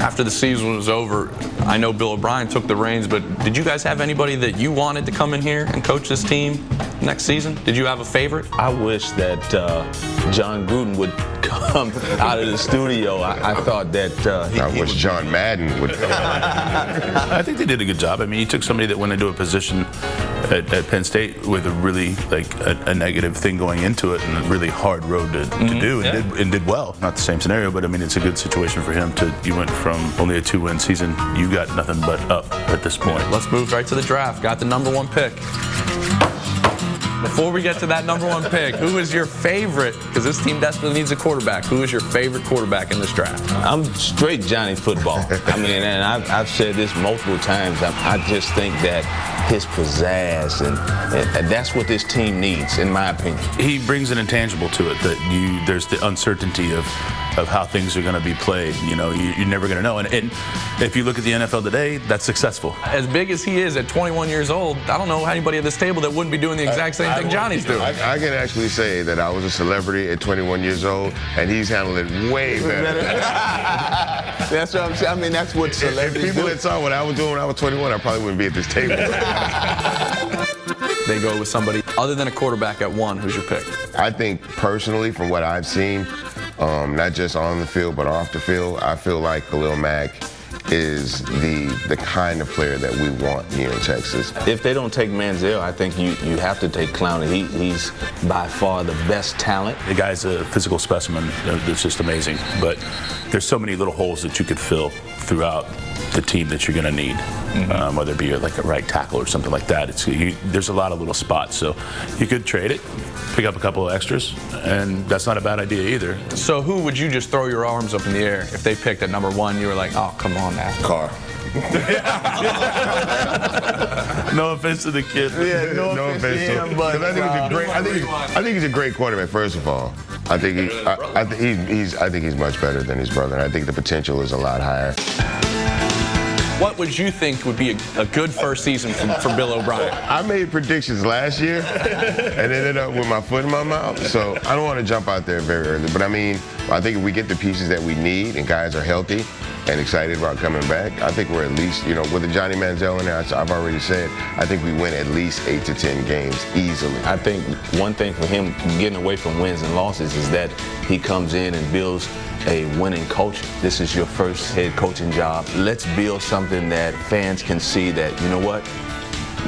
After the season was over, I know Bill O'Brien took the reins, but did you guys have anybody that you wanted to come in here and coach this team next season? Did you have a favorite? I wish that John Gruden would come out of the studio. I thought that I wish John Madden would come. I think they did a good job. I mean, he took somebody that went into a position at Penn State with a really a negative thing going into it and a really hard road to do, and did well. Not the same scenario, but I mean, it's a good situation for him. You went from only a 2-win season, you got nothing but up at this point. Let's move right to the draft. Got the #1 pick. Before we get to that #1 pick, who is your favorite? Because this team desperately needs a quarterback. Who is your favorite quarterback in this draft? I'm straight Johnny football. I mean, and I've said this multiple times. I just think that his pizzazz, and that's what this team needs, in my opinion. He brings an intangible to it that there's the uncertainty of how things are going to be played. You know, you're never going to know. And if you look at the NFL today, that's successful. As big as he is at 21 years old, I don't know anybody at this table that wouldn't be doing the exact same thing Johnny's doing. I can actually say that I was a celebrity at 21 years old, and he's handling it way better. That's what I'm saying. I mean, that's what celebrities If people that saw what I was doing when I was 21, I probably wouldn't be at this table. They go with somebody other than a quarterback at 1. Who's your pick? I think personally, from what I've seen, not just on the field but off the field, I feel like Khalil Mack is the kind of player that we want here in Texas. If they don't take Manziel, I think you have to take Clowney. He's by far the best talent. The guy's a physical specimen. It's just amazing. But there's so many little holes that you could fill throughout the team that you're going to need, whether it be like a right tackle or something like that. There's a lot of little spots, so you could trade it, pick up a couple of extras, and that's not a bad idea either. So who would you just throw your arms up in the air if they picked at #1? You were like, oh, come on now. Carr. No offense to the kid. Yeah, no offense to him, but I think he's a great quarterback. First of all, I think he's much better than his brother. And I think the potential is a lot higher. What would you think would be a good first season for Bill O'Brien? I made predictions last year and ended up with my foot in my mouth, so I don't want to jump out there very early. But I mean, I think if we get the pieces that we need and guys are healthy and excited about coming back, I think we're at least, with the Johnny Manziel in there, I've already said, I think we win at least 8 to 10 games easily. I think one thing for him getting away from wins and losses is that he comes in and builds a winning culture. This is your first head coaching job. Let's build something that fans can see that, you know what,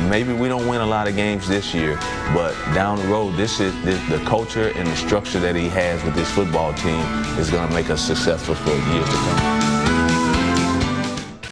maybe we don't win a lot of games this year, but down the road, this is the culture and the structure that he has with this football team is going to make us successful for years to come.